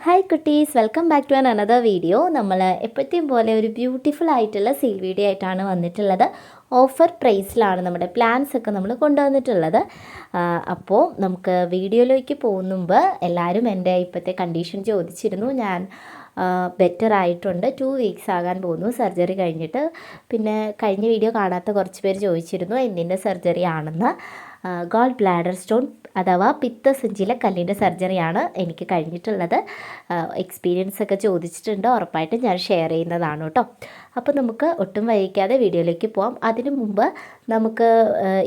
Hi കുട്ടീസ്, welcome back to another video. നമ്മൾ എപ്പോഴത്തെയും പോലെ ഒരു ബ്യൂട്ടിഫുൾ ആയിട്ടുള്ള സെയിൽ വീഡിയോ ആയിട്ടാണ് വന്നിട്ടുള്ളത്. ഓഫർ പ്രൈസിലാണ് നമ്മുടെ പ്ലാൻസ് ഒക്കെ നമ്മൾ കൊണ്ടുവന്നിട്ടുള്ളത്. അപ്പോൾ നമുക്ക് വീഡിയോയിലേക്ക് പോകുമ്പോൾ എല്ലാവരും എൻ്റെ ഇപ്പോഴത്തെ കണ്ടീഷൻ ചോദിച്ചിരുന്നു. ഞാൻ ബെറ്റർ ആയിട്ടുണ്ട്, 2 വീക്സ് ആകാൻ പോകുന്നു സർജറി കഴിഞ്ഞിട്ട്. പിന്നെ കഴിഞ്ഞ വീഡിയോ കാണാത്ത കുറച്ച് പേര് ചോദിച്ചിരുന്നു എന്തിൻ്റെ സർജറി ആണെന്ന്. ഗോൾ ബ്ലാഡർ സ്റ്റോൺ അഥവാ പിത്തസഞ്ചിയിലെ കല്ലിൻ്റെ സർജറിയാണ് എനിക്ക് കഴിഞ്ഞിട്ടുള്ളത്. എക്സ്പീരിയൻസ് ഒക്കെ ചോദിച്ചിട്ടുണ്ട്, ഉറപ്പായിട്ടും ഞാൻ ഷെയർ ചെയ്യുന്നതാണ് കേട്ടോ. അപ്പോൾ നമുക്ക് ഒട്ടും വൈകിക്കാതെ വീഡിയോയിലേക്ക് പോകാം. അതിനു മുമ്പ് നമുക്ക്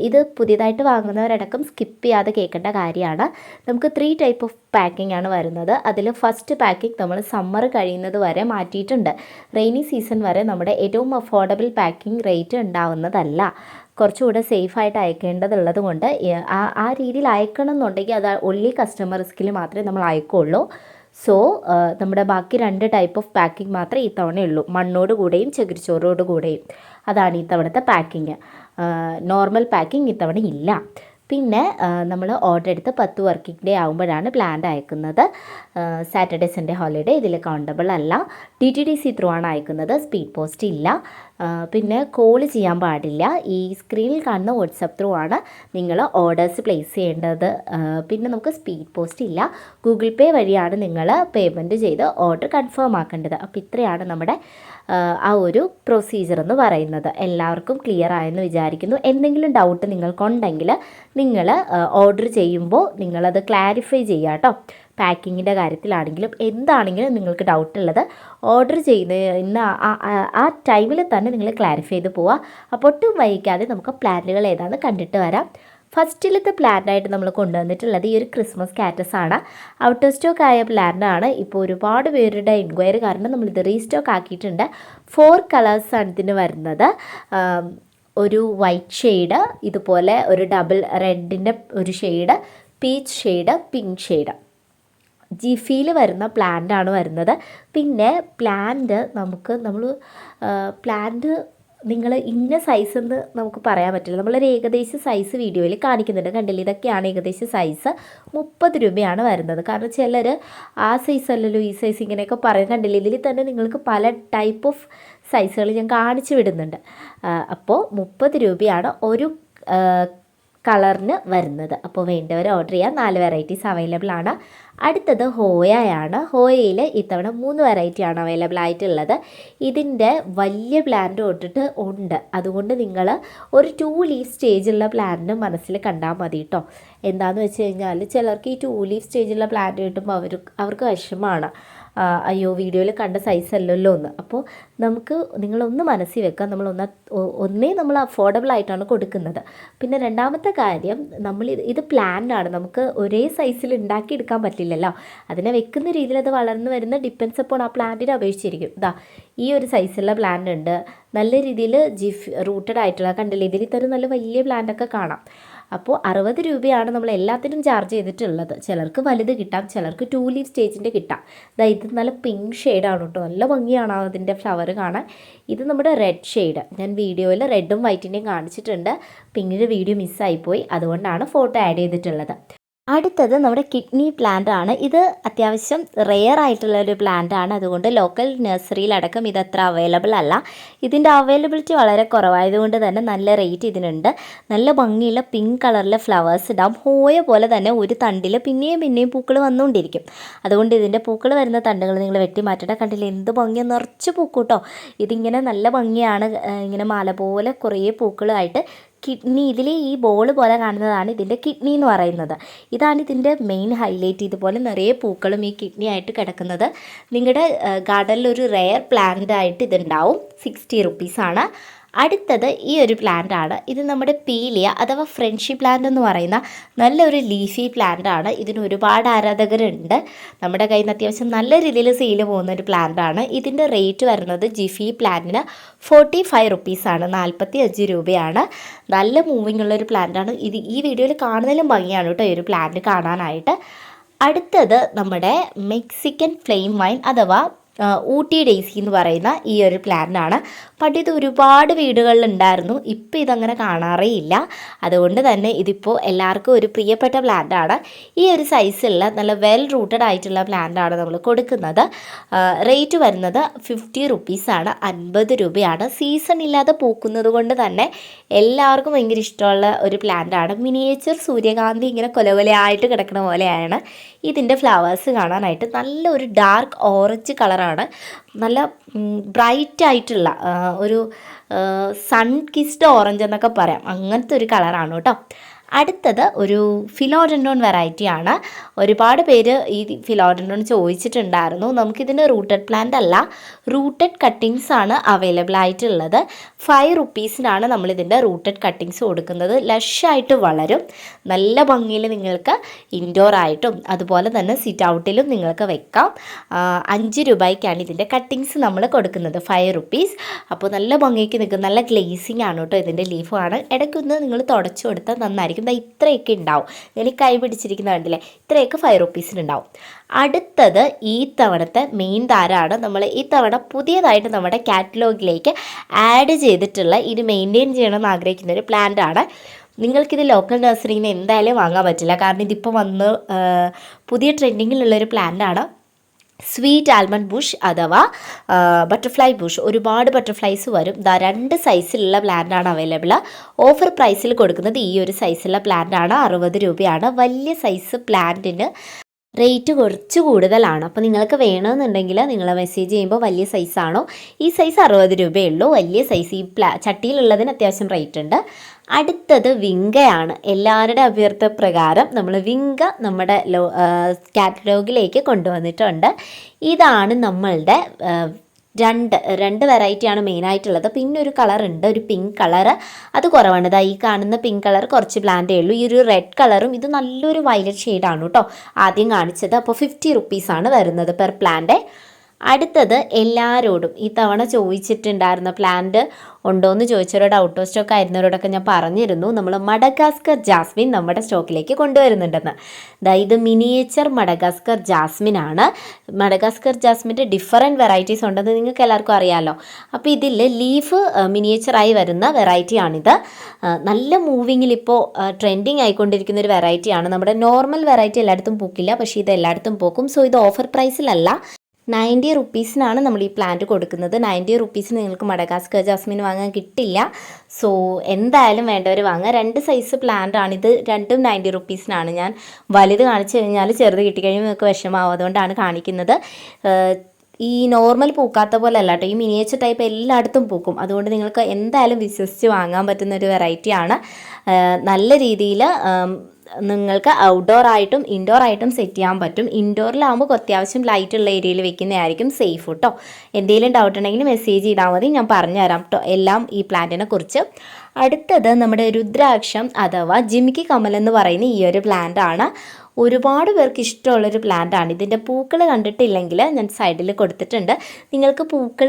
ഇത് പുതിയതായിട്ട് വാങ്ങുന്നവരടക്കം സ്കിപ്പ് ചെയ്യാതെ കേൾക്കേണ്ട കാര്യമാണ്. നമുക്ക് 3 ടൈപ്പ് ഓഫ് പാക്കിംഗ് ആണ് വരുന്നത്. അതിൽ ഫസ്റ്റ് പാക്കിംഗ് നമ്മൾ സമ്മർ കഴിയുന്നത് വരെ മാറ്റിയിട്ടുണ്ട്. റെയിനി സീസൺ വരെ നമ്മുടെ ഏറ്റവും അഫോർഡബിൾ പാക്കിംഗ് റേറ്റ് ഉണ്ടാവുന്നതല്ല. കുറച്ചുകൂടെ സേഫായിട്ട് അയക്കേണ്ടതുള്ളത് കൊണ്ട് ആ രീതിയിൽ അയക്കണം എന്നുണ്ടെങ്കിൽ അത് ഒൺലി കസ്റ്റമർ റിസ്കിൽ മാത്രമേ നമ്മൾ അയക്കുള്ളൂ. സോ നമ്മുടെ ബാക്കി 2 ടൈപ്പ് ഓഫ് പാക്കിംഗ് മാത്രമേ ഈ തവണയുള്ളൂ. മണ്ണോട് കൂടെയും ചകിരിച്ചോറോട് കൂടെയും. അതാണ് ഈ തവണത്തെ പാക്കിങ്. നോർമൽ പാക്കിംഗ് ഇത്തവണ ഇല്ല. പിന്നെ നമ്മൾ ഓർഡർ എടുത്ത് 10 വർക്കിംഗ് ഡേ ആകുമ്പോഴാണ് പ്ലാന്റ് അയക്കുന്നത്. സാറ്റർഡേ സൺഡേ ഹോളിഡേ ഇതിൽ കൗണ്ടബിൾ അല്ല. DTDC ത്രൂ ആണ് അയക്കുന്നത്, സ്പീഡ് പോസ്റ്റ് ഇല്ല. പിന്നെ കോൾ ചെയ്യാൻ പാടില്ല. ഈ സ്ക്രീനിൽ കാണുന്ന വാട്സപ്പ് ത്രൂ ആണ് നിങ്ങൾ ഓർഡേഴ്സ് പ്ലേസ് ചെയ്യേണ്ടത്. പിന്നെ നമുക്ക് സ്പീഡ് പോസ്റ്റ് ഇല്ല. ഗൂഗിൾ പേ വഴിയാണ് നിങ്ങൾ പേയ്മെൻറ്റ് ചെയ്ത് ഓർഡർ കൺഫേം ആക്കേണ്ടത്. അപ്പോൾ ഇത്രയാണ് നമ്മുടെ ആ ഒരു പ്രൊസീജിയർ എന്ന് പറയുന്നത്. എല്ലാവർക്കും ക്ലിയർ ആയെന്ന് വിചാരിക്കുന്നു. എന്തെങ്കിലും ഡൗട്ട് നിങ്ങൾക്കുണ്ടെങ്കിൽ നിങ്ങൾ ഓർഡർ ചെയ്യുമ്പോൾ നിങ്ങളത് ക്ലാരിഫൈ ചെയ്യുക കേട്ടോ. പാക്കിങ്ങിൻ്റെ കാര്യത്തിലാണെങ്കിലും എന്താണെങ്കിലും നിങ്ങൾക്ക് ഡൗട്ടുള്ളത് ഓർഡർ ചെയ്യുന്ന ആ ടൈമിൽ തന്നെ നിങ്ങൾ ക്ലാരിഫൈ ചെയ്ത് പോവുക. അപ്പോൾ ഒട്ടും വൈകിക്കാതെ നമുക്ക് പ്ലാന്റുകൾ ഏതാണെന്ന് കണ്ടിട്ട് വരാം. ഫസ്റ്റിലത്തെ പ്ലാന്റായിട്ട് നമ്മൾ കൊണ്ടുവന്നിട്ടുള്ളത് ഈ ഒരു ക്രിസ്മസ് കാറ്റസ് ആണ്. ഔട്ട് ഓഫ് സ്റ്റോക്ക് ആയ പ്ലാന്റാണ്. ഇപ്പോൾ ഒരുപാട് പേരുടെ എൻക്വയറി കാരണം നമ്മളിത് റീസ്റ്റോക്ക് ആക്കിയിട്ടുണ്ട്. 4 കളേഴ്സാണ് ഇതിന് വരുന്നത്. ഒരു വൈറ്റ് ഷെയ്ഡ്, ഇതുപോലെ ഒരു ഡബിൾ റെഡിൻ്റെ ഒരു shade, peach shade, pink shade. ജിഫിയിൽ വരുന്ന പ്ലാന്റാണ് വരുന്നത്. പിന്നെ പ്ലാന്റ് നിങ്ങൾ ഇന്ന സൈസ് എന്ന് നമുക്ക് പറയാൻ പറ്റില്ല. നമ്മളൊരു ഏകദേശ സൈസ് വീഡിയോയിൽ കാണിക്കുന്നുണ്ട്. കണ്ടില്ല, ഇതൊക്കെയാണ് ഏകദേശം സൈസ്. 30 രൂപയാണ് വരുന്നത്. കാരണം ചിലർ ആ സൈസ് അല്ലല്ലോ ഈ സൈസ് ഇങ്ങനെയൊക്കെ പറയും. കണ്ടില്ല, ഇതിൽ തന്നെ നിങ്ങൾക്ക് പല ടൈപ്പ് ഓഫ് സൈസുകൾ ഞാൻ കാണിച്ചു വിടുന്നുണ്ട്. അപ്പോൾ 30 രൂപയാണ് ഒരു കളറിന് വരുന്നത്. അപ്പോൾ വേണ്ടവർ ഓർഡർ ചെയ്യാം. 4 വെറൈറ്റീസ് അവൈലബിൾ ആണ്. അടുത്തത് ഹോയയാണ്. ഹോയയിൽ ഇത്തവണ 3 വെറൈറ്റിയാണ് അവൈലബിൾ ആയിട്ടുള്ളത്. ഇതിൻ്റെ വലിയ പ്ലാന്റ് തൊട്ടിട്ട് ഉണ്ട്. അതുകൊണ്ട് നിങ്ങൾ ഒരു 2 ലീഫ് സ്റ്റേജുള്ള പ്ലാന്റ് മനസ്സിൽ കണ്ടാൽ മതി കേട്ടോ. എന്താണെന്ന് വെച്ച് കഴിഞ്ഞാൽ ചിലർക്ക് ഈ 2 ലീഫ് സ്റ്റേജുള്ള പ്ലാന്റ് കിട്ടുമ്പോൾ അവർക്ക് വിഷമമാണ്. അയ്യോ, വീഡിയോയിൽ കണ്ട സൈസ് അല്ലല്ലോ എന്ന്. അപ്പോൾ നിങ്ങളൊന്ന് മനസ്സിൽ വെക്കുക. നമ്മൾ അഫോർഡബിൾ ആയിട്ടാണ് കൊടുക്കുന്നത്. പിന്നെ രണ്ടാമത്തെ കാര്യം, ഇത് പ്ലാന്റാണ്. നമുക്ക് ഒരേ സൈസിൽ ഉണ്ടാക്കിയെടുക്കാൻ പറ്റില്ലല്ലോ. അതിനെ വെക്കുന്ന രീതിയിൽ അത് വളർന്നു വരുന്ന ഡിപ്പെൻസ് അപ്പോൾ ആ പ്ലാന്റിനെ അപേക്ഷിച്ചിരിക്കും. ഈ ഒരു സൈസുള്ള പ്ലാന്റ് ഉണ്ട്, നല്ല രീതിയിൽ റൂട്ടഡ് ആയിട്ടുള്ള. കണ്ടില്ലേ, ഇതിൽ തന്നെ നല്ല വലിയ പ്ലാന്റൊക്കെ കാണാം. അപ്പോൾ 60 രൂപയാണ് നമ്മൾ എല്ലാത്തിനും ചാർജ് ചെയ്തിട്ടുള്ളത്. ചിലർക്ക് വലുത് കിട്ടാം, ചിലർക്ക് 2 ലീഫ് സ്റ്റേജിൻ്റെ കിട്ടാം. ഇത് നല്ല പിങ്ക് ഷെയ്ഡാണ് കേട്ടോ. നല്ല ഭംഗിയാണ് അതിൻ്റെ ഫ്ലവർ കാണാൻ. ഇത് നമ്മുടെ റെഡ് ഷെയ്ഡ്. ഞാൻ വീഡിയോയിൽ റെഡും വൈറ്റിൻ്റെയും കാണിച്ചിട്ടുണ്ട്. പിങ്കിൻ്റെ വീഡിയോ മിസ്സായിപ്പോയി, അതുകൊണ്ടാണ് ഫോട്ടോ ആഡ് ചെയ്തിട്ടുള്ളത്. അടുത്തത് നമ്മുടെ കിഡ്നി പ്ലാന്റ് ആണ്. ഇത് അത്യാവശ്യം റെയർ ആയിട്ടുള്ള ഒരു പ്ലാന്റ് ആണ്. അതുകൊണ്ട് ലോക്കൽ നഴ്സറിയിലടക്കം ഇതത്ര അവൈലബിൾ അല്ല. ഇതിൻ്റെ അവൈലബിലിറ്റി വളരെ കുറവായതുകൊണ്ട് തന്നെ നല്ല റേറ്റ് ഇതിനുണ്ട്. നല്ല ഭംഗിയുള്ള പിങ്ക് കളറിലെ ഫ്ലവേഴ്സ് ഉണ്ടാവും. ഹോയ പോലെ തന്നെ ഒരു തണ്ടിൽ പിന്നെയും പൂക്കൾ വന്നുകൊണ്ടിരിക്കും. അതുകൊണ്ട് ഇതിൻ്റെ പൂക്കൾ വരുന്ന തണ്ടുകൾ നിങ്ങൾ വെട്ടി മാറ്റേണ്ട. കണ്ടില്ല, എന്ത് ഭംഗിയാണ്, നിറച്ച് പൂക്കും കേട്ടോ. ഇതിങ്ങനെ നല്ല ഭംഗിയാണ്. ഇങ്ങനെ മാല പോലെ കുറേ പൂക്കളായിട്ട് കിഡ്നി, ഇതിൽ ഈ ബോൾ പോലെ കാണുന്നതാണ് ഇതിൻ്റെ കിഡ്നി എന്ന് പറയുന്നത്. ഇതാണ് ഇതിൻ്റെ മെയിൻ ഹൈലൈറ്റ്. ഇതുപോലെ നിറയെ പൂക്കളും ഈ കിഡ്നി ആയിട്ട് കിടക്കുന്നത്. നിങ്ങളുടെ ഗാർഡനിൽ ഒരു റെയർ പ്ലാന്റ് ആയിട്ട് ഇതുണ്ടാവും. 60 റുപ്പീസാണ്. അടുത്തത് ഈ ഒരു പ്ലാന്റ് ആണ്. ഇത് നമ്മുടെ പീലിയ അഥവാ ഫ്രഞ്ചി പ്ലാന്റ് എന്ന് പറയുന്ന നല്ലൊരു ലീഫി പ്ലാന്റ് ആണ്. ഇതിന് ഒരുപാട് ആരാധകരുണ്ട്. നമ്മുടെ കയ്യിൽ നിന്ന് അത്യാവശ്യം നല്ല രീതിയിൽ സെയിൽ പോകുന്ന ഒരു പ്ലാന്റ് ആണ്. ഇതിൻ്റെ റേറ്റ് വരുന്നത് ജിഫി പ്ലാന്റിന് 45 റുപ്പീസാണ്, 45 രൂപയാണ്. നല്ല മൂവിങ് ഉള്ളൊരു പ്ലാന്റാണ്. ഈ വീഡിയോയിൽ കാണുന്നതിലും ഭംഗിയാണ് കേട്ടോ ഈ ഒരു പ്ലാന്റ് കാണാനായിട്ട്. അടുത്തത് നമ്മുടെ മെക്സിക്കൻ ഫ്ലെയിം വൈൻ അഥവാ ഊട്ടി ഡെയ്സി എന്ന് പറയുന്ന ഈ ഒരു പ്ലാന്റാണ്. പണ്ട് ഇത് ഒരുപാട് വീടുകളിലുണ്ടായിരുന്നു. ഇപ്പോൾ ഇതങ്ങനെ കാണാറേ ഇല്ല. അതുകൊണ്ട് തന്നെ ഇതിപ്പോൾ എല്ലാവർക്കും ഒരു പ്രിയപ്പെട്ട പ്ലാന്റാണ്. ഈ ഒരു സൈസുള്ള നല്ല വെൽ റൂട്ടഡ് ആയിട്ടുള്ള പ്ലാന്റാണ് നമ്മൾ കൊടുക്കുന്നത്. റേറ്റ് വരുന്നത് 50 റുപ്പീസാണ്, 50 രൂപയാണ്. സീസൺ ഇല്ലാതെ പൂക്കുന്നത് കൊണ്ട് തന്നെ എല്ലാവർക്കും ഭയങ്കര ഇഷ്ടമുള്ള ഒരു പ്ലാന്റാണ്. മിനിയേച്ചർ സൂര്യകാന്തി ഇങ്ങനെ കൊലകൊലയായിട്ട് കിടക്കുന്ന പോലെയാണ് ഇതിൻ്റെ ഫ്ലവേഴ്സ് കാണാനായിട്ട്. നല്ല ഒരു ഡാർക്ക് ഓറഞ്ച് കളറാണ്, നല്ല ബ്രൈറ്റ് ആയിട്ടുള്ള ഒരു സൺ കിസ്ഡ് ഓറഞ്ച് എന്നൊക്കെ പറയാം, അങ്ങനത്തെ ഒരു കളറാണ് കേട്ടോ. അടുത്തത് ഒരു ഫിലോഡൻഡോൺ വെറൈറ്റിയാണ്. ഒരുപാട് പേര് ഈ ഫിലോഡൻഡോൺ ചോദിച്ചിട്ടുണ്ടായിരുന്നു. നമുക്കിതിൻ്റെ റൂട്ടഡ് പ്ലാന്റ് അല്ല, റൂട്ടഡ് കട്ടിങ്സ് ആണ് അവൈലബിൾ ആയിട്ടുള്ളത്. 5 റുപ്പീസിനാണ് നമ്മളിതിൻ്റെ റൂട്ടഡ് കട്ടിങ്സ് കൊടുക്കുന്നത്. ലഷായിട്ട് വളരും, നല്ല ഭംഗിയിൽ നിങ്ങൾക്ക് ഇൻഡോർ ആയിട്ടും അതുപോലെ തന്നെ സിറ്റ് ഔട്ടിലും നിങ്ങൾക്ക് വെക്കാം. 5 രൂപയ്ക്കാണ് ഇതിൻ്റെ കട്ടിങ്സ് നമ്മൾ കൊടുക്കുന്നത്, 5 റുപ്പീസ്. അപ്പോൾ നല്ല ഭംഗിക്ക് നിൽക്കും, നല്ല ഗ്ലേസിങ് ആണ് കേട്ടോ. ഇതിൻ്റെ ലീഫാണ്. ഇടയ്ക്കൊന്ന് നിങ്ങൾ തുടച്ചു കൊടുത്താൽ നന്നായിരിക്കും. ഇത്രയൊക്കെ ഉണ്ടാവും. ഞാൻ കൈ പിടിച്ചിരിക്കുന്ന കണ്ടില്ലേ, ഇത്രയൊക്കെ 5 റുപ്പീസിനുണ്ടാവും. അടുത്തത് ഈ തവണത്തെ മെയിൻ താരമാണ്. നമ്മൾ ഈ തവണ പുതിയതായിട്ട് നമ്മുടെ കാറ്റലോഗിലേക്ക് ആഡ് ചെയ്തിട്ടുള്ള, ഇത് മെയിൻറ്റെയിൻ ചെയ്യണമെന്ന് ആഗ്രഹിക്കുന്ന ഒരു പ്ലാന്റ് ആണ്. നിങ്ങൾക്കിത് ലോക്കൽ നഴ്സറിയിൽ നിന്ന് എന്തായാലും വാങ്ങാൻ പറ്റില്ല, കാരണം ഇതിപ്പോൾ വന്ന് പുതിയ ട്രെൻഡിങ്ങിലുള്ളൊരു പ്ലാന്റാണ്. സ്വീറ്റ് ആൽമണ്ട് ബുഷ് അഥവാ ബട്ടർഫ്ലൈ ബുഷ്. ഒരുപാട് ബട്ടർഫ്ലൈസ് വരും. 2 സൈസിലുള്ള പ്ലാന്റാണ് അവൈലബിൾ. ഓഫർ പ്രൈസിൽ കൊടുക്കുന്നത് ഈ ഒരു സൈസുള്ള പ്ലാന്റാണ്, 60 രൂപയാണ്. വലിയ സൈസ് പ്ലാന്റിന് റേറ്റ് കുറച്ച് കൂടുതലാണ്. അപ്പോൾ നിങ്ങൾക്ക് വേണമെന്നുണ്ടെങ്കിൽ നിങ്ങൾ മെസ്സേജ് ചെയ്യുമ്പോൾ വലിയ സൈസാണോ, ഈ സൈസ് 60 രൂപയേ ഉള്ളൂ. വലിയ സൈസ് ഈ ചട്ടിയിലുള്ളതിന് അത്യാവശ്യം റേറ്റ് ഉണ്ട്. അടുത്തത് വിങ്കയാണ്. എല്ലാവരുടെ അഭ്യർത്ഥന പ്രകാരം നമ്മൾ വിങ്ക നമ്മുടെ കാറ്റലോഗിലേക്ക് കൊണ്ടുവന്നിട്ടുണ്ട്. ഇതാണ് നമ്മളുടെ രണ്ട് വെറൈറ്റിയാണ് മെയിനായിട്ടുള്ളത്. പിന്നെ ഒരു കളറുണ്ട്, ഒരു പിങ്ക് കളറ്, അത് കുറവാണ്. ഈ കാണുന്ന പിങ്ക് കളർ കുറച്ച് പ്ലാന്റേ ഉള്ളൂ. ഈ ഒരു റെഡ് കളറും, ഇത് നല്ലൊരു വയലറ്റ് ഷെയ്ഡാണ് കേട്ടോ ആദ്യം കാണിച്ചത്. അപ്പോൾ 50 റുപ്പീസാണ് വരുന്നത് പെർ പ്ലാന്റ്. അടുത്തത് എല്ലാവരോടും ഈ തവണ ചോദിച്ചിട്ടുണ്ടായിരുന്ന പ്ലാന്റ് ഉണ്ടോയെന്ന് ചോദിച്ചവരോട് ഔട്ട് ഓഫ് സ്റ്റോക്ക് ആയിരുന്നവരോടൊക്കെ ഞാൻ പറഞ്ഞിരുന്നു, നമ്മൾ മഡഗാസ്കർ ജാസ്മിൻ നമ്മുടെ സ്റ്റോക്കിലേക്ക് കൊണ്ടുവരുന്നുണ്ടെന്ന്. ഇത് മിനിയേച്ചർ മഡഗാസ്കർ ജാസ്മിൻ ആണ്. മഡഗാസ്കർ ജാസ്മിൻ്റെ ഡിഫറൻറ്റ് വെറൈറ്റീസ് ഉണ്ടെന്ന് നിങ്ങൾക്ക് എല്ലാവർക്കും അറിയാമല്ലോ. അപ്പോൾ ഇതിൽ ലീഫ് മിനിയേച്ചറായി വരുന്ന വെറൈറ്റിയാണിത്. നല്ല മൂവിങ്ങിൽ ഇപ്പോൾ ട്രെൻഡിങ് ആയിക്കൊണ്ടിരിക്കുന്ന ഒരു വെറൈറ്റിയാണ്. നമ്മുടെ നോർമൽ വെറൈറ്റി എല്ലായിടത്തും പൂക്കില്ല, പക്ഷേ ഇത് എല്ലായിടത്തും പൂക്കും. സോ ഇത് ഓഫർ പ്രൈസിലല്ല, 90 റുപ്പീസിനാണ് നമ്മൾ ഈ പ്ലാന്റ് കൊടുക്കുന്നത്. 90 റുപ്പീസിന് നിങ്ങൾക്ക് മഡഗാസ്കർ ജാസ്മിൻ വാങ്ങാൻ കിട്ടില്ല. സോ എന്തായാലും വേണ്ടവർ വാങ്ങുക. 2 സൈസ് പ്ലാന്റ് ആണ് ഇത്, രണ്ടും 90 റുപ്പീസിനാണ്. ഞാൻ വലുത് കാണിച്ചു കഴിഞ്ഞാൽ ചെറുത് കിട്ടിക്കഴിഞ്ഞാൽ നിങ്ങൾക്ക് വിഷമാവും, അതുകൊണ്ടാണ് കാണിക്കുന്നത്. ഈ നോർമൽ പൂക്കാത്ത പോലെ അല്ല കേട്ടോ, ഈ മിനിയേച്ചർ ടൈപ്പ് എല്ലായിടത്തും പൂക്കും. അതുകൊണ്ട് നിങ്ങൾക്ക് എന്തായാലും വിശ്വസിച്ച് വാങ്ങാൻ പറ്റുന്ന ഒരു വെറൈറ്റിയാണ്. നല്ല രീതിയിൽ നിങ്ങൾക്ക് ഔട്ട്ഡോർ ആയിട്ടും ഇൻഡോർ ആയിട്ടും സെറ്റ് ചെയ്യാൻ പറ്റും. ഇൻഡോറിലാകുമ്പോൾ അത്യാവശ്യം ലൈറ്റുള്ള ഏരിയയിൽ വെക്കുന്നതായിരിക്കും സേഫ് കേട്ടോ. എന്തെങ്കിലും ഡൗട്ട് ഉണ്ടെങ്കിൽ മെസ്സേജ് ചെയ്താൽ മതി, ഞാൻ പറഞ്ഞുതരാം കേട്ടോ എല്ലാം ഈ പ്ലാന്റിനെ കുറിച്ച്. അടുത്തത് നമ്മുടെ രുദ്രാക്ഷം അഥവാ ജിമിക്കി കമൽ എന്ന് പറയുന്ന ഈ ഒരു പ്ലാന്റ് ആണ്. ഒരുപാട് പേർക്ക് ഇഷ്ടമുള്ളൊരു പ്ലാന്റാണ്. ഇതിൻ്റെ പൂക്കൾ കണ്ടിട്ടില്ലെങ്കിൽ ഞാൻ സൈഡിൽ കൊടുത്തിട്ടുണ്ട്. നിങ്ങൾക്ക് പൂക്കൾ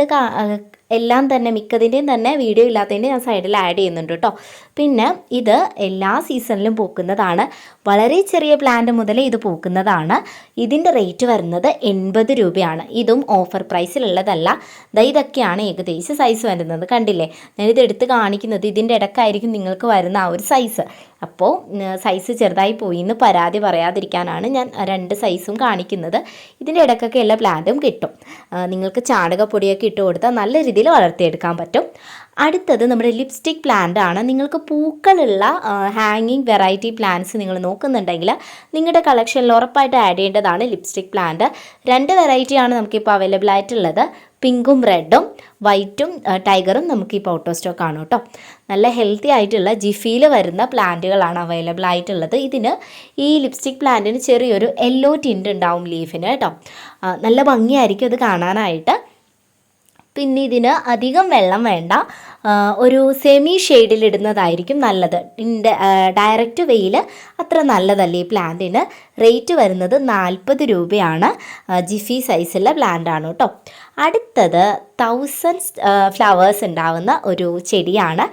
എല്ലാം തന്നെ മിക്കതിൻ്റെയും തന്നെ വീഡിയോ ഇല്ലാത്തതിൻ്റെ ഞാൻ സൈഡിൽ ആഡ് ചെയ്യുന്നുണ്ട് കേട്ടോ. പിന്നെ ഇത് എല്ലാ സീസണിലും പൂക്കുന്നതാണ്. വളരെ ചെറിയ പ്ലാന്റ് മുതൽ ഇത് പൂക്കുന്നതാണ്. ഇതിൻ്റെ റേറ്റ് വരുന്നത് 80 രൂപയാണ്. ഇതും ഓഫർ പ്രൈസിലുള്ളതല്ല. ഇതൊക്കെയാണ് ഏകദേശം സൈസ് വരുന്നത്. കണ്ടില്ലേ, ഞാനിത് എടുത്ത് കാണിക്കുന്നത് ഇതിൻ്റെ ഇടയ്ക്കായിരിക്കും നിങ്ങൾക്ക് വരുന്ന ആ ഒരു സൈസ്. അപ്പോൾ സൈസ് ചെറുതായി പോയി എന്ന് പരാതി പറയാതിരിക്കാനാണ് ഞാൻ 2 സൈസും കാണിക്കുന്നത്. ഇതിൻ്റെ ഇടയ്ക്കൊക്കെ എല്ലാ പ്ലാന്റും കിട്ടും. നിങ്ങൾക്ക് ചാണകപ്പൊടിയൊക്കെ ഇട്ട് കൊടുത്താൽ നല്ല രീതിയിൽ വളർത്തിയെടുക്കാൻ പറ്റും. അടുത്തത് നമ്മുടെ ലിപ്സ്റ്റിക് പ്ലാന്റ് ആണ്. നിങ്ങൾക്ക് പൂക്കളുള്ള ഹാങ്ങിങ് വെറൈറ്റി പ്ലാന്റ്സ് നിങ്ങൾ നോക്കുന്നുണ്ടെങ്കിൽ നിങ്ങളുടെ കളക്ഷനിൽ ഉറപ്പായിട്ട് ആഡ് ചെയ്യേണ്ടതാണ് ലിപ്സ്റ്റിക് പ്ലാന്റ്. 2 വെറൈറ്റിയാണ് നമുക്കിപ്പോൾ അവൈലബിൾ ആയിട്ടുള്ളത്. പിങ്കും റെഡും വൈറ്റും ടൈഗറും നമുക്കിപ്പോൾ ഔട്ട് ഓഫ് സ്റ്റോക്ക് ആണ് കേട്ടോ. നല്ല ഹെൽത്തി ആയിട്ടുള്ള ജിഫിയിൽ വരുന്ന പ്ലാന്റുകളാണ് അവൈലബിൾ ആയിട്ടുള്ളത്. ഇതിന് ഈ ലിപ്സ്റ്റിക് പ്ലാന്റിന് ചെറിയൊരു യെല്ലോ ടിൻ്റ് ഉണ്ടാവും ലീഫിന് കേട്ടോ. നല്ല ഭംഗിയായിരിക്കും അത് കാണാനായിട്ട്. പിന്നെ ഇതിന് അധികം വെള്ളം വേണ്ട, ഒരു സെമി ഷെയ്ഡിലിടുന്നതായിരിക്കും നല്ലത്. ഡയറക്റ്റ് വെയിൽ അത്ര നല്ലതല്ല ഈ പ്ലാന്റിന്. റേറ്റ് വരുന്നത് 40 രൂപയാണ്. ജിഫി സൈസുള്ള പ്ലാന്റാണ് കേട്ടോ. അടുത്തത് 1000 ഫ്ലവേഴ്സ് ഉണ്ടാവുന്ന ഒരു ചെടിയാണ്.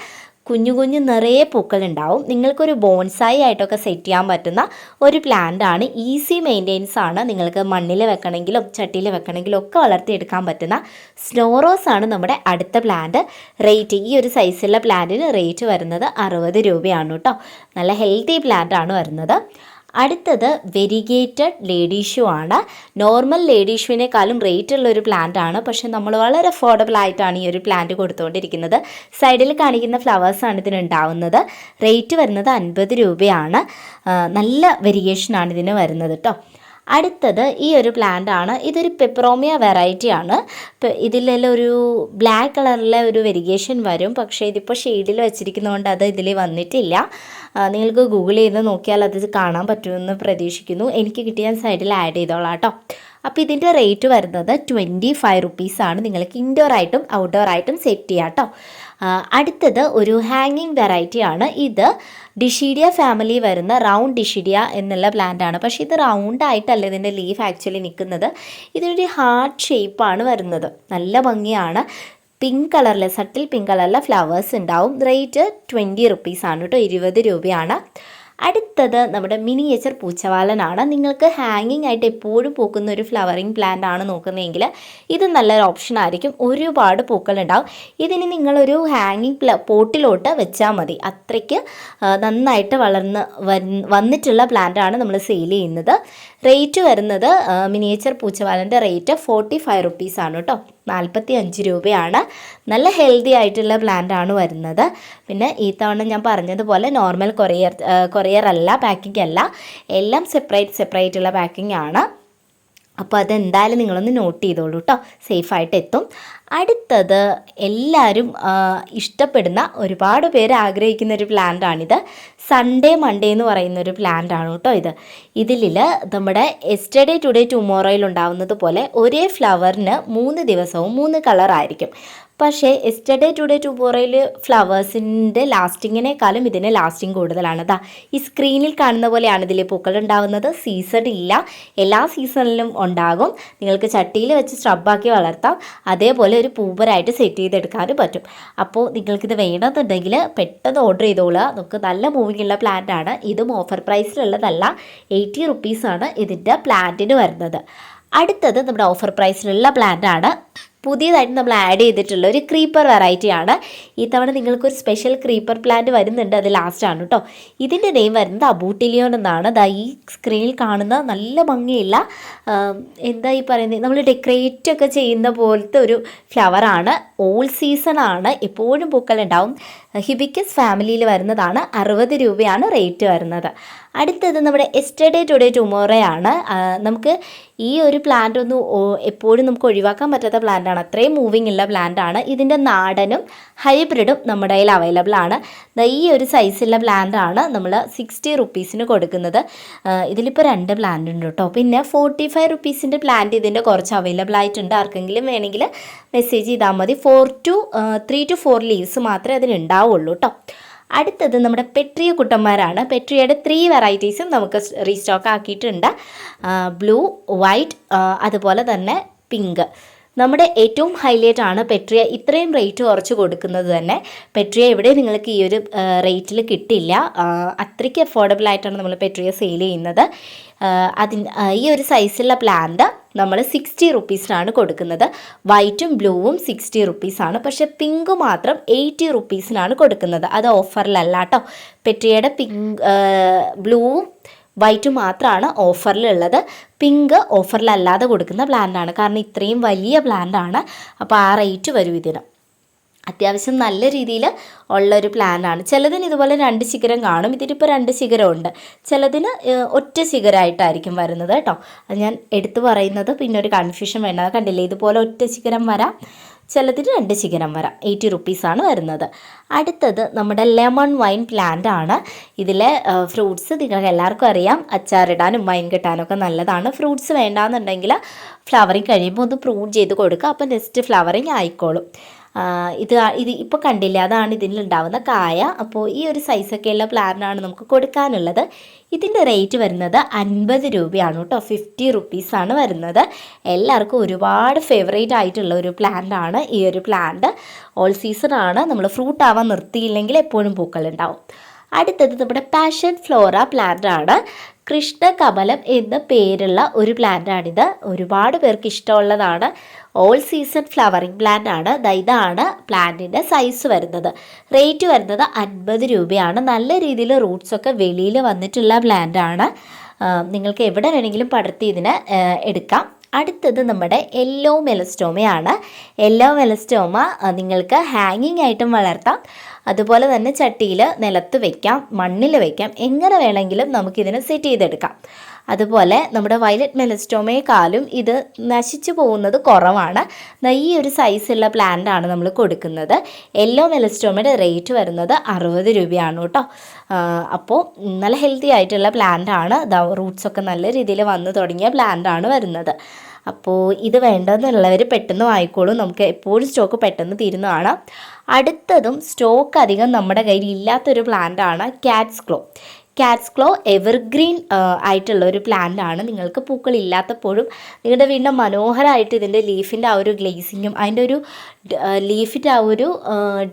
കുഞ്ഞു കുഞ്ഞു നിറയെ പൂക്കളുണ്ടാവും. നിങ്ങൾക്കൊരു ബോൺസായി ആയിട്ടൊക്കെ സെറ്റ് ചെയ്യാൻ പറ്റുന്ന ഒരു പ്ലാന്റ് ആണ്. ഈസി മെയിൻ്റെനൻസ് ആണ്. നിങ്ങൾക്ക് മണ്ണിൽ വെക്കണമെങ്കിലും ചട്ടിയിൽ വെക്കണമെങ്കിലും ഒക്കെ വളർത്തിയെടുക്കാൻ പറ്റുന്ന സ്നോ റോസ് ആണ് നമ്മുടെ അടുത്ത പ്ലാന്റ്. റേറ്റ് ഈ ഒരു സൈസുള്ള പ്ലാന്റിന് റേറ്റ് വരുന്നത് 60 രൂപയാണ് കേട്ടോ. നല്ല ഹെൽത്തി പ്ലാന്റ് ആണ് വരുന്നത്. അടുത്തത് വെരിഗേറ്റഡ് ലേഡി ഷൂ ആണ്. നോർമൽ ലേഡി ഷൂവിനേക്കാളും റേറ്റ് ഉള്ള ഒരു പ്ലാന്റ് ആണ്. പക്ഷേ നമ്മൾ വളരെ അഫോർഡബിൾ ആയിട്ടാണ് ഈ ഒരു പ്ലാന്റ് കൊടുത്തുകൊണ്ടിരിക്കുന്നത്. സൈഡിൽ കാണിക്കുന്ന ഫ്ലവേഴ്സാണ് ഇതിനുണ്ടാവുന്നത്. റേറ്റ് വരുന്നത് 50 രൂപയാണ്. നല്ല വെരിഗേഷനാണ് ഇതിന് വരുന്നത് കേട്ടോ. അടുത്തത് ഈ ഒരു പ്ലാന്റ് ആണ്. ഇതൊരു പെപ്പറോമിയ വെറൈറ്റി ആണ്. ഇതിലെല്ലാം ഒരു ബ്ലാക്ക് കളറിലെ ഒരു വെരിഗേഷൻ വരും. പക്ഷേ ഇതിപ്പോൾ ഷെയ്ഡിൽ വെച്ചിരിക്കുന്നതുകൊണ്ട് അത് ഇതിൽ വന്നിട്ടില്ല. നിങ്ങൾക്ക് ഗൂഗിൾ ചെയ്ത് നോക്കിയാൽ അത് കാണാൻ പറ്റുമെന്ന് പ്രതീക്ഷിക്കുന്നു. എനിക്ക് കിട്ടിയ സൈഡിൽ ആഡ് ചെയ്തോളാം കേട്ടോ. അപ്പോൾ ഇതിൻ്റെ റേറ്റ് വരുന്നത് 25 റുപ്പീസാണ്. നിങ്ങൾക്ക് ഇൻഡോർ ആയിട്ടും ഔട്ട്ഡോർ ആയിട്ടും സെറ്റ് ചെയ്യാം കേട്ടോ. അടുത്തത് ഒരു ഹാങ്ങിങ് വെറൈറ്റി ആണ്. ഇത് ഡിഷീഡിയ ഫാമിലി വരുന്ന റൗണ്ട് ഡിഷീഡിയ എന്നുള്ള പ്ലാന്റ് ആണ്. പക്ഷേ ഇത് റൗണ്ട് ആയിട്ടല്ല ഇതിൻ്റെ ലീഫ് ആക്ച്വലി നിൽക്കുന്നത്. ഇതിനൊരു ഹാർട്ട് ഷേപ്പാണ് വരുന്നത്. നല്ല ഭംഗിയാണ്. പിങ്ക് കളറിൽ സട്ടിൽ പിങ്ക് കളറിലെ ഫ്ലവേഴ്സ് ഉണ്ടാവും. റേറ്റ് 20 റുപ്പീസാണ് കേട്ടോ. 20 രൂപയാണ്. അടുത്തത് നമ്മുടെ മിനിയേച്ചർ പൂച്ചവാലനാണ്. നിങ്ങൾക്ക് ഹാങ്ങിങ് ആയിട്ട് എപ്പോഴും പൂക്കുന്ന ഒരു ഫ്ലവറിങ് പ്ലാന്റ് ആണ് നോക്കുന്നതെങ്കിൽ ഇത് നല്ലൊരു ഓപ്ഷൻ ആയിരിക്കും. ഒരുപാട് പൂക്കളുണ്ടാവും. ഇതിന് നിങ്ങളൊരു ഹാങ്ങിങ് പോട്ടിലോട്ട് വെച്ചാൽ മതി. അത്രയ്ക്ക് നന്നായിട്ട് വന്നിട്ടുള്ള പ്ലാന്റ് ആണ് നമ്മൾ സെയിൽ ചെയ്യുന്നത്. റേറ്റ് വരുന്നത് മിനിയേച്ചർ പൂച്ചവാലൻ്റെ റേറ്റ് 45 റുപ്പീസാണ് കേട്ടോ. 45 രൂപയാണ്. നല്ല ഹെൽത്തി ആയിട്ടുള്ള പ്ലാന്റ് ആണ് വരുന്നത്. പിന്നെ ഈ തവണ ഞാൻ പറഞ്ഞതുപോലെ നോർമൽ കൊറിയർ അല്ല, പാക്കിംഗ് അല്ല, എല്ലാം സെപ്പറേറ്റ് ഉള്ള പാക്കിംഗ് ആണ്. അപ്പോൾ അതെന്തായാലും നിങ്ങളൊന്ന് നോട്ട് ചെയ്തോളൂ കേട്ടോ. സേഫായിട്ട് എത്തും. അടുത്തത് എല്ലാവരും ഇഷ്ടപ്പെടുന്ന, ഒരുപാട് പേര് ആഗ്രഹിക്കുന്ന ഒരു പ്ലാന്റാണിത്. സൺഡേ മൺഡേ എന്ന് പറയുന്ന ഒരു പ്ലാന്റ് ആണ് കേട്ടോ ഇത്. ഇതിൽ നമ്മുടെ യെസ്റ്റർഡേ ടുഡേ ടുമോറോയിൽ ഉണ്ടാവുന്നത് പോലെ ഒരേ ഫ്ലവറിന് 3 ദിവസവും 3 കളറായിരിക്കും. പക്ഷേ യെസ്റ്റർഡേ ടുഡേ ടുമോറോയിൽ ഫ്ലവേഴ്സിൻ്റെ ലാസ്റ്റിങ്ങിനേക്കാളും ഇതിന് ലാസ്റ്റിംഗ് കൂടുതലാണ്. അതാ ഈ സ്ക്രീനിൽ കാണുന്ന പോലെയാണ് ഇതിൽ പൂക്കൾ ഉണ്ടാവുന്നത്. സീസൺ ഇല്ല, എല്ലാ സീസണിലും ഉണ്ടാകും. നിങ്ങൾക്ക് ചട്ടിയിൽ വെച്ച് സ്ട്രബാക്കി വളർത്താം. അതേപോലെ ഒരു പൂവരായിട്ട് സെറ്റ് ചെയ്തെടുക്കാനും പറ്റും. അപ്പോൾ നിങ്ങൾക്കിത് വേണമെന്നുണ്ടെങ്കിൽ പെട്ടെന്ന് ഓർഡർ ചെയ്തോളുക. നമുക്ക് നല്ല മൂവിങ് ഉള്ള പ്ലാന്റ് ആണ്. ഇതും ഓഫർ പ്രൈസിലുള്ളതല്ല. 80 റുപ്പീസാണ് ഇതിൻ്റെ പ്ലാന്റിന് വരുന്നത്. അടുത്തത് നമ്മുടെ ഓഫർ പ്രൈസിലുള്ള പ്ലാന്റ് ആണ്. പുതിയതായിട്ട് നമ്മൾ ആഡ് ചെയ്തിട്ടുള്ള ഒരു ക്രീപ്പർ വെറൈറ്റി ആണ്. ഈ തവണ നിങ്ങൾക്കൊരു സ്പെഷ്യൽ ക്രീപ്പർ പ്ലാന്റ് വരുന്നുണ്ട്. അത് ലാസ്റ്റാണ് കേട്ടോ. ഇതിൻ്റെ നെയിം വരുന്നത് അബൂട്ടിലിയോൺ എന്നാണ്. ഈ സ്ക്രീനിൽ കാണുന്ന നല്ല ഭംഗിയുള്ള എന്താ ഈ പറയുന്നത്, നമ്മൾ ഡെക്കറേറ്റ് ഒക്കെ ചെയ്യുന്ന പോലത്തെ ഒരു ഫ്ലവറാണ്. ഓൾ സീസൺ ആണ്. എപ്പോഴും പൂക്കളുണ്ടാവും. ഹിബിക്കസ് ഫാമിലിയിൽ വരുന്നതാണ്. 60 രൂപയാണ് റേറ്റ് വരുന്നത്. അടുത്തത് നമ്മുടെ യെസ്റ്റർഡേ ടുഡേ ടുമോറോ ആണ്. നമുക്ക് ഈ ഒരു പ്ലാന്റ് ഒന്നും എപ്പോഴും നമുക്ക് ഒഴിവാക്കാൻ പറ്റാത്ത പ്ലാന്റാണ്. അത്രയും മൂവിങ് ഉള്ള പ്ലാന്റാണ്. ഇതിൻ്റെ നാടനും ഹൈബ്രിഡും നമ്മുടെ കയ്യിൽ അവൈലബിൾ ആണ്. ഈ ഒരു സൈസുള്ള പ്ലാന്റാണ് നമ്മൾ 60 റുപ്പീസിന് കൊടുക്കുന്നത്. ഇതിലിപ്പോൾ 2 പ്ലാന്റ് ഉണ്ട് കേട്ടോ. പിന്നെ 45 റുപ്പീസിൻ്റെ പ്ലാന്റ് ഇതിൻ്റെ കുറച്ച് അവൈലബിൾ ആയിട്ടുണ്ട്. ആർക്കെങ്കിലും വേണമെങ്കിൽ മെസ്സേജ് ചെയ്താൽ മതി. 3 to 4 ലീവ്സ് മാത്രമേ അതിനുണ്ടാവുള്ളൂ കേട്ടോ. അടുത്തത് നമ്മുടെ പെട്രിയ കുട്ടന്മാരാണ്. പെട്രിയയുടെ 3 വെറൈറ്റീസും നമുക്ക് റീസ്റ്റോക്ക് ആക്കിയിട്ടുണ്ട്. ബ്ലൂ, വൈറ്റ്, അതുപോലെ തന്നെ പിങ്ക്. നമ്മുടെ ഏറ്റവും ഹൈലൈറ്റ് ആണ് പെട്രിയ. ഇത്രയും റേറ്റ് കുറച്ച് കൊടുക്കുന്നത് തന്നെ. പെട്രിയ എവിടെ നിങ്ങൾക്ക് ഈ ഒരു റേറ്റിൽ കിട്ടില്ല. അത്രയ്ക്ക് അഫോർഡബിൾ ആയിട്ടാണ് നമ്മൾ പെട്രിയ സെയിൽ ചെയ്യുന്നത്. ഈ ഒരു സൈസുള്ള പ്ലാന്റ് നമ്മൾ 60 റുപ്പീസിനാണ് കൊടുക്കുന്നത്. വൈറ്റും ബ്ലൂവും 60 റുപ്പീസാണ്. പക്ഷേ പിങ്ക് മാത്രം 80 റുപ്പീസിനാണ് കൊടുക്കുന്നത്. അത് ഓഫറിലല്ല കേട്ടോ. പെട്രിയയുടെ ബ്ലൂവും വൈറ്റ് മാത്രമാണ് ഓഫറിലുള്ളത്. പിങ്ക് ഓഫറിലല്ലാതെ കൊടുക്കുന്ന പ്ലാന്റാണ്. കാരണം ഇത്രയും വലിയ പ്ലാന്റാണ്. അപ്പോൾ ആ റേറ്റ് വരും ഇതിന്. അത്യാവശ്യം നല്ല രീതിയിൽ ഉള്ളൊരു പ്ലാന്റാണ്. ചിലതിന് ഇതുപോലെ 2 ശിഖരം കാണും. ഇതിനിപ്പോൾ 2 ശിഖരമുണ്ട്. ചിലതിന് ഒറ്റ ശിഖരമായിട്ടായിരിക്കും വരുന്നത് കേട്ടോ. അത് ഞാൻ എടുത്തു പറയുന്നത് പിന്നെ ഒരു കൺഫ്യൂഷൻ വേണ്ട. കണ്ടില്ലേ, ഇതുപോലെ ഒറ്റ ശിഖരം വരാം, ചിലതിന് 2 ശിഖരം വരാം. 80 റുപ്പീസാണ് വരുന്നത്. അടുത്തത് നമ്മുടെ ലെമൺ വൈൻ പ്ലാന്റ് ആണ്. ഇതിലെ ഫ്രൂട്ട്സ് നിങ്ങൾക്ക് എല്ലാവർക്കും അറിയാം. അച്ചാറിടാനും വൈൻ കിട്ടാനൊക്കെ നല്ലതാണ്. ഫ്രൂട്ട്സ് വേണ്ടാന്നുണ്ടെങ്കിൽ ഫ്ലവറിങ് കഴിയുമ്പോൾ ഒന്ന് പ്രൂൺ ചെയ്ത് കൊടുക്കുക. അപ്പോൾ നെക്സ്റ്റ് ഫ്ലവറിങ് ആയിക്കോളും. ഇത് ഇപ്പോൾ കണ്ടില്ല, അതാണ് ഇതിലുണ്ടാവുന്ന കായ. അപ്പോൾ ഈ ഒരു സൈസൊക്കെയുള്ള പ്ലാന്റാണ് നമുക്ക് കൊടുക്കാനുള്ളത്. ഇതിൻ്റെ റേറ്റ് വരുന്നത് 50 രൂപയാണ് കേട്ടോ, 50 റുപ്പീസാണ് വരുന്നത്. എല്ലാവർക്കും ഒരുപാട് ഫേവറേറ്റ് ആയിട്ടുള്ള ഒരു പ്ലാന്റാണ് ഈ ഒരു പ്ലാന്റ്. ഓൾ സീസണാണ്, നമ്മൾ ഫ്രൂട്ട് ആവാൻ നിർത്തിയില്ലെങ്കിൽ എപ്പോഴും പൂക്കളുണ്ടാവും. അടുത്തത് നമ്മുടെ പാഷൻ ഫ്ലോറ പ്ലാന്റ് ആണ്. കൃഷ്ണകമലം എന്ന പേരുള്ള ഒരു പ്ലാന്റാണിത്. ഒരുപാട് പേർക്ക് ഇഷ്ടമുള്ളതാണ്. ഓൾ സീസൺ ഫ്ലവറിങ് പ്ലാന്റ് ആണ്. ഇതാണ് പ്ലാന്റിൻ്റെ സൈസ് വരുന്നത്. റേറ്റ് വരുന്നത് 50 രൂപയാണ്. നല്ല രീതിയിൽ റൂട്ട്സൊക്കെ വെളിയിൽ വന്നിട്ടുള്ള പ്ലാന്റ് ആണ്. നിങ്ങൾക്ക് എവിടെ വേണമെങ്കിലും പടർത്തി ഇതിനെ എടുക്കാം. അടുത്തത് നമ്മുടെ യെല്ലോ മെലസ്റ്റോമയാണ്. യെല്ലോ മെലസ്റ്റോമ നിങ്ങൾക്ക് ഹാങ്ങിങ് ആയിട്ടും വളർത്താം, അതുപോലെ തന്നെ ചട്ടിയിൽ നിലത്ത് വയ്ക്കാം, മണ്ണിൽ വയ്ക്കാം, എങ്ങനെ വേണമെങ്കിലും നമുക്കിതിനെ സെറ്റ് ചെയ്തെടുക്കാം. അതുപോലെ നമ്മുടെ വയലറ്റ് മെലസ്റ്റോമയെക്കാളും ഇത് നശിച്ചു പോകുന്നത് കുറവാണ്. ഈ ഒരു സൈസുള്ള പ്ലാന്റ് ആണ് നമ്മൾ കൊടുക്കുന്നത്. യെല്ലോ മെലസ്റ്റോമയുടെ റേറ്റ് വരുന്നത് 60 രൂപയാണ് കേട്ടോ. അപ്പോൾ നല്ല ഹെൽത്തി ആയിട്ടുള്ള പ്ലാന്റ് ആണ്. റൂട്ട്സൊക്കെ നല്ല രീതിയിൽ വന്നു തുടങ്ങിയ പ്ലാന്റ് ആണ് വരുന്നത്. അപ്പോൾ ഇത് വേണ്ടെന്നുള്ളവർ പെട്ടെന്ന് വാങ്ങിക്കോളൂ. നമുക്ക് എപ്പോഴും സ്റ്റോക്ക് പെട്ടെന്ന് തീരുന്നതാണ്. അടുത്തതും സ്റ്റോക്ക് അധികം നമ്മുടെ കയ്യിൽ ഇല്ലാത്തൊരു പ്ലാന്റ് ആണ് കാറ്റ്സ് ക്ലോ എവർഗ്രീൻ ആയിട്ടുള്ള ഒരു പ്ലാന്റ് ആണ്. നിങ്ങൾക്ക് പൂക്കളില്ലാത്തപ്പോഴും നിങ്ങളുടെ വീടിൻ്റെ മനോഹരമായിട്ട് ഇതിൻ്റെ ലീഫിൻ്റെ ആ ഒരു ഗ്ലേസിങ്ങും അതിൻ്റെ ഒരു ലീഫിൻ്റെ ആ ഒരു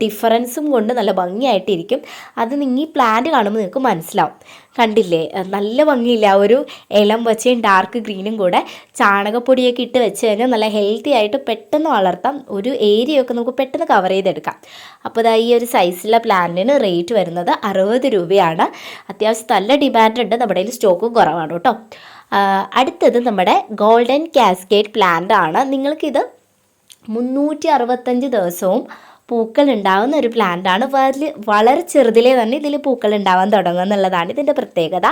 ഡിഫറൻസും കൊണ്ട് നല്ല ഭംഗിയായിട്ടിരിക്കും. അത് നിങ്ങൾ ഈ പ്ലാന്റ് കാണുമ്പോൾ നിങ്ങൾക്ക് മനസ്സിലാവും. കണ്ടില്ലേ, നല്ല ഭംഗിയില്ല. ഒരു ഇളം പച്ചയും ഡാർക്ക് ഗ്രീനും കൂടെ ചാണകപ്പൊടിയൊക്കെ ഇട്ട് വെച്ച് കഴിഞ്ഞാൽ നല്ല ഹെൽത്തി ആയിട്ട് പെട്ടെന്ന് വളർത്താം. ഒരു ഏരിയയൊക്കെ നമുക്ക് പെട്ടെന്ന് കവർ ചെയ്തെടുക്കാം. അപ്പോൾ ഈ ഒരു സൈസിലുള്ള പ്ലാന്റിന് റേറ്റ് വരുന്നത് 60 രൂപയാണ്. അത്യാവശ്യം നല്ല ഡിമാൻഡ് ഉണ്ട്, നമ്മുടെ കയ്യിൽ സ്റ്റോക്കും കുറവാണ് കേട്ടോ. അടുത്തത് നമ്മുടെ ഗോൾഡൻ കാസ്കേഡ് പ്ലാന്റ് ആണ്. നിങ്ങൾക്കിത് 365 ദിവസവും പൂക്കൾ ഉണ്ടാകുന്ന ഒരു പ്ലാന്റാണ്. വളരെ ചെറുതിലേ തന്നെ ഇതിൽ പൂക്കൾ ഉണ്ടാവാൻ തുടങ്ങും എന്നുള്ളതാണ് ഇതിൻ്റെ പ്രത്യേകത.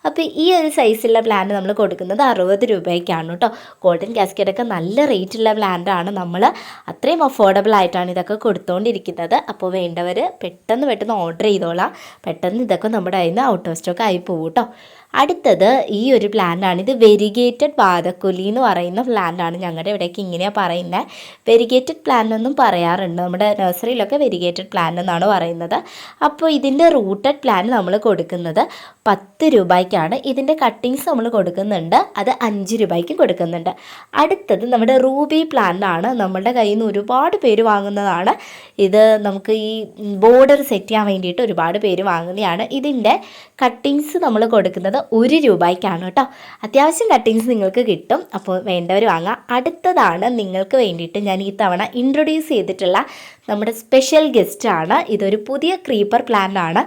അപ്പോൾ ഈ ഒരു സൈസുള്ള പ്ലാന്റ് നമ്മൾ കൊടുക്കുന്നത് 60 രൂപയ്ക്കാണ് കേട്ടോ. ഗോൾഡൻ കാസ്കേഡൊക്കെ നല്ല റേറ്റുള്ള പ്ലാന്റാണ്. നമ്മൾ അത്രയും അഫോർഡബിൾ ആയിട്ടാണ് ഇതൊക്കെ കൊടുത്തുകൊണ്ടിരിക്കുന്നത്. അപ്പോൾ വേണ്ടവർ പെട്ടെന്ന് ഓർഡർ ചെയ്തോളാം. പെട്ടെന്ന് ഇതൊക്കെ നമ്മുടെ കയ്യിൽ നിന്ന് ഔട്ട് ഓഫ് സ്റ്റോക്ക് ആയി പോകും കേട്ടോ. അടുത്തത് ഈ ഒരു പ്ലാന്റാണ്. ഇത് വെരിഗേറ്റഡ് വാതക്കൊല്ലി എന്ന് പറയുന്ന പ്ലാന്റാണ്. ഞങ്ങളുടെ ഇവിടേക്ക് ഇങ്ങനെയാണ് പറയുന്നത്. വെരിഗേറ്റഡ് പ്ലാന്റ് എന്നും പറയാറുണ്ട്. നമ്മുടെ നഴ്സറിയിലൊക്കെ വെരിഗേറ്റഡ് പ്ലാന്റ് എന്നാണ് പറയുന്നത്. അപ്പോൾ ഇതിൻ്റെ റൂട്ടഡ് പ്ലാന്റ് നമ്മൾ കൊടുക്കുന്നത് 10 രൂപയ്ക്കാണ്. ഇതിൻ്റെ കട്ടിങ്സ് നമ്മൾ കൊടുക്കുന്നുണ്ട്, അത് 5 രൂപയ്ക്കും കൊടുക്കുന്നുണ്ട്. അടുത്തത് നമ്മുടെ റൂബി പ്ലാന്റ് ആണ്. നമ്മളുടെ കയ്യിൽ നിന്ന് ഒരുപാട് പേര് വാങ്ങുന്നതാണ്. ഇത് നമുക്ക് ഈ ബോർഡർ സെറ്റ് ചെയ്യാൻ വേണ്ടിയിട്ട് ഒരുപാട് പേര് വാങ്ങുന്നതാണ്. ഇതിൻ്റെ കട്ടിങ്സ് നമ്മൾ കൊടുക്കുന്നത് 1 രൂപയ്ക്കാണ് കേട്ടോ. അത്യാവശ്യം കട്ടിങ്സ് നിങ്ങൾക്ക് കിട്ടും. അപ്പോൾ വേണ്ടവർ വാങ്ങാം. അടുത്തതാണ് നിങ്ങൾക്ക് വേണ്ടിയിട്ട് ഞാൻ ഈ തവണ ഇൻട്രൊഡ്യൂസ് ചെയ്തിട്ടുള്ള നമ്മുടെ സ്പെഷ്യൽ ഗസ്റ്റാണ്. ഇതൊരു പുതിയ ക്രീപ്പർ പ്ലാന്റ് ആണ്.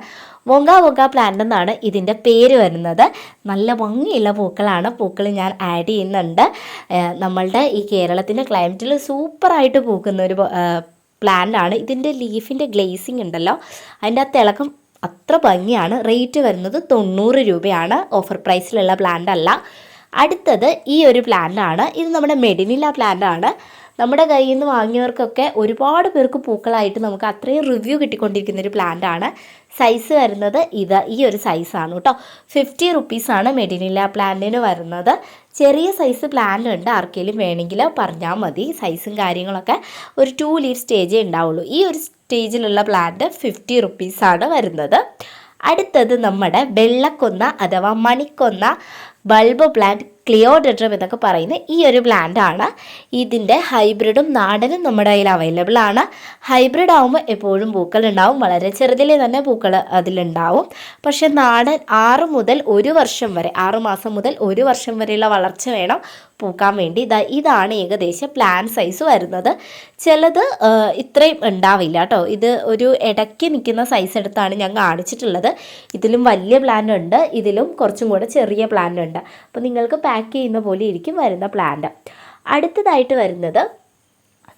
വൊങ്ക പ്ലാന്റ് എന്നാണ് ഇതിൻ്റെ പേര് വരുന്നത്. നല്ല ഭംഗിയുള്ള പൂക്കളാണ്. പൂക്കൾ ഞാൻ ആഡ് ചെയ്യുന്നുണ്ട്. നമ്മളുടെ ഈ കേരളത്തിൻ്റെ ക്ലൈമറ്റിൽ സൂപ്പറായിട്ട് പൂക്കുന്ന ഒരു പ്ലാന്റ് ആണ്. ഇതിൻ്റെ ലീഫിൻ്റെ ഗ്ലേസിങ് ഉണ്ടല്ലോ, അതിൻ്റെ ആ തിളക്കം അത്ര ഭംഗിയാണ്. റേറ്റ് വരുന്നത് 90 രൂപയാണ്. ഓഫർ പ്രൈസിലുള്ള പ്ലാന്റ് അല്ല. അടുത്തത് ഈ ഒരു പ്ലാന്റ് ആണ്. ഇത് നമ്മുടെ മെഡിനില പ്ലാന്റ് ആണ്. നമ്മുടെ കയ്യിൽ നിന്ന് വാങ്ങിയവർക്കൊക്കെ ഒരുപാട് പേർക്ക് പൂക്കളായിട്ട് നമുക്ക് അത്രയും റിവ്യൂ കിട്ടിക്കൊണ്ടിരിക്കുന്നൊരു പ്ലാന്റ് ആണ്. സൈസ് വരുന്നത് ഈ ഒരു സൈസാണ് കേട്ടോ. 50 റുപ്പീസാണ് മെഡിനില പ്ലാന്റിന് വരുന്നത്. ചെറിയ സൈസ് പ്ലാന്റ് ഉണ്ട്, ആർക്കെങ്കിലും വേണമെങ്കിൽ പറഞ്ഞാൽ മതി. സൈസും കാര്യങ്ങളൊക്കെ ഒരു 2 ലീഫ് സ്റ്റേജേ ഉണ്ടാവുള്ളൂ. ഈ ഒരു സ്റ്റേജിലുള്ള പ്ലാന്റ് 50 റുപ്പീസാണ് വരുന്നത്. അടുത്തത് നമ്മുടെ വെള്ളക്കൊന്ന അഥവാ മണിക്കൊന്ന ബൾബ് പ്ലാന്റ് ക്ലിയോഡെട്രം എന്നൊക്കെ പറയുന്ന ഈ ഒരു പ്ലാന്റ് ആണ്. ഇതിൻ്റെ ഹൈബ്രിഡും നാടനും നമ്മുടെ കയ്യിൽ അവൈലബിൾ ആണ്. ഹൈബ്രിഡ് ആകുമ്പോൾ എപ്പോഴും പൂക്കൾ ഉണ്ടാവും, വളരെ ചെറുതിലെ തന്നെ പൂക്കൾ അതിലുണ്ടാവും. പക്ഷേ നാടൻ 6 മുതൽ 1 വർഷം വരെ, 6 മാസം മുതൽ 1 വർഷം വരെയുള്ള വളർച്ച വേണം പൂക്കാൻ വേണ്ടി. ഇതാണ് ഏകദേശം പ്ലാന്റ് സൈസ് വരുന്നത്. ചിലത് ഇത്രയും ഉണ്ടാവില്ല കേട്ടോ. ഇത് ഒരു ഇടയ്ക്ക് നിൽക്കുന്ന സൈസ് എടുത്താണ് ഞാൻ കാണിച്ചിട്ടുള്ളത്. ഇതിലും വലിയ പ്ലാന്റ് ഉണ്ട്, ഇതിലും കുറച്ചും കൂടെ ചെറിയ പ്ലാന്റ് ഉണ്ട്. അപ്പോൾ നിങ്ങൾക്ക് പാക്ക് ചെയ്യുന്ന പോലെ ഇരിക്കും വരുന്ന പ്ലാന്റ്. അടുത്തതായിട്ട് വരുന്നത്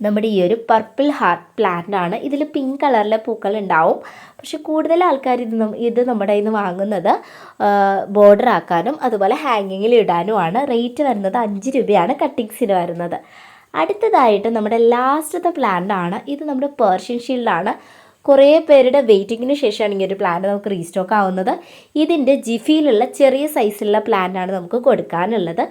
നമ്മുടെ ഈ ഒരു പർപ്പിൾ ഹാർട്ട് പ്ലാന്റ് ആണ്. ഇതിൽ പിങ്ക് കളറിലെ പൂക്കൾ ഉണ്ടാവും. പക്ഷെ കൂടുതൽ ആൾക്കാർ ഇത് നമ്മുടെ കയ്യിൽ നിന്ന് വാങ്ങുന്നത് ബോർഡർ ആക്കാനും അതുപോലെ ഹാങ്ങിങ്ങിൽ ഇടാനുമാണ്. റേറ്റ് വരുന്നത് 5 രൂപയാണ് കട്ടിങ്സിന് വരുന്നത്. അടുത്തതായിട്ട് നമ്മുടെ ലാസ്റ്റത്തെ പ്ലാന്റ് ആണ്. ഇത് നമ്മുടെ പേർഷ്യൻ ഷീൽഡാണ്. കുറേ പേരുടെ വെയിറ്റിങ്ങിന് ശേഷമാണ് ഈ ഒരു പ്ലാന്റ് നമുക്ക് റീസ്റ്റോക്ക് ആവുന്നത്. ഇതിൻ്റെ ജിഫിയിലുള്ള ചെറിയ സൈസിലുള്ള പ്ലാന്റാണ് നമുക്ക് കൊടുക്കാനുള്ളത്.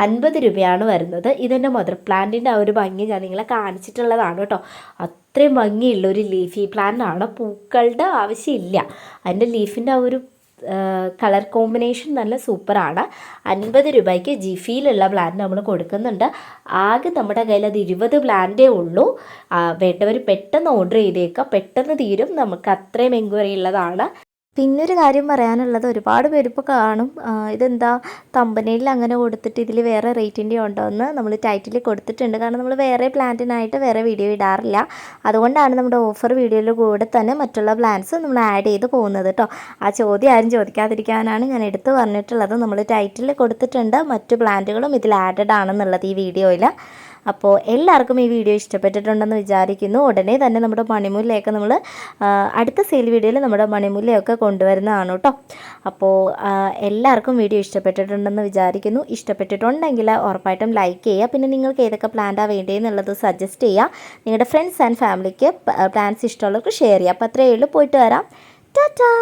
50 രൂപയാണ് വരുന്നത്. ഇതെൻ്റെ മദർ പ്ലാന്റിൻ്റെ ആ ഒരു ഭംഗി ഞാൻ നിങ്ങളെ കാണിച്ചിട്ടുള്ളതാണ് കേട്ടോ. അത്രയും ഭംഗിയുള്ള ഒരു ലീഫി പ്ലാന്റാണ്. പൂക്കളുടെ ആവശ്യമില്ല. അതിൻ്റെ ലീഫിൻ്റെ ആ ഒരു കളർ കോമ്പിനേഷൻ നല്ല സൂപ്പറാണ്. 50 രൂപയ്ക്ക് ജിഫിയിലുള്ള പ്ലാന്റ് നമ്മൾ കൊടുക്കുന്നുണ്ട്. ആകെ നമ്മുടെ കയ്യിൽ അത് 20 പ്ലാന്റേ ഉള്ളൂ. വേണ്ടവർ പെട്ടെന്ന് ഓർഡർ ചെയ്തേക്കുക, പെട്ടെന്ന് തീരും. നമുക്ക് അത്രയും എൻക്വയറി ഉള്ളതാണ്. പിന്നൊരു കാര്യം പറയാനുള്ളത്, ഒരുപാട് പേരിപ്പോൾ കാണും ഇതെന്താ തമ്പനയിൽ അങ്ങനെ കൊടുത്തിട്ട് ഇതിൽ വേറെ റേറ്റിൻ്റെ ഉണ്ടോ എന്ന് നമ്മൾ ടൈറ്റിൽ കൊടുത്തിട്ടുണ്ട്. കാരണം നമ്മൾ വേറെ പ്ലാന്റിനായിട്ട് വേറെ വീഡിയോ ഇടാറില്ല. അതുകൊണ്ടാണ് നമ്മുടെ ഓഫർ വീഡിയോയിൽ കൂടെ തന്നെ മറ്റുള്ള പ്ലാന്റ്സ് നമ്മൾ ആഡ് ചെയ്ത് പോകുന്നത് കേട്ടോ. ആ ചോദ്യം ആരും ചോദിക്കാതിരിക്കാനാണ് ഞാൻ എടുത്ത് പറഞ്ഞിട്ടുള്ളത്. നമ്മൾ ടൈറ്റിൽ കൊടുത്തിട്ടുണ്ട് മറ്റു പ്ലാന്റുകളും ഇതിൽ ആഡഡ് ആണെന്നുള്ളത് ഈ വീഡിയോയിൽ. അപ്പോൾ എല്ലാവർക്കും ഈ വീഡിയോ ഇഷ്ടപ്പെട്ടിട്ടുണ്ടെന്ന് വിചാരിക്കുന്നു. ഉടനെ തന്നെ നമ്മുടെ മണിമുല്ലയൊക്കെ നമ്മൾ അടുത്ത സെയിൽ വീഡിയോയിൽ നമ്മുടെ മണിമുല്ലയൊക്കെ കൊണ്ടുവരുന്നതാണ് കേട്ടോ. അപ്പോൾ എല്ലാവർക്കും വീഡിയോ ഇഷ്ടപ്പെട്ടിട്ടുണ്ടെന്ന് വിചാരിക്കുന്നു. ഇഷ്ടപ്പെട്ടിട്ടുണ്ടെങ്കിൽ ഉറപ്പായിട്ടും ലൈക്ക് ചെയ്യുക. പിന്നെ നിങ്ങൾക്ക് ഏതൊക്കെ പ്ലാന്റാണ് വേണ്ടതെന്നുള്ളത് സജസ്റ്റ് ചെയ്യുക. നിങ്ങളുടെ ഫ്രണ്ട്സ് ആൻഡ് ഫാമിലിക്ക് പ്ലാന്റ്സ് ഇഷ്ടമുള്ളവർക്ക് ഷെയർ ചെയ്യുക. അപ്പോൾ അത്രയേ ഉള്ളൂ. പോയിട്ട് വരാം. ടാറ്റാ.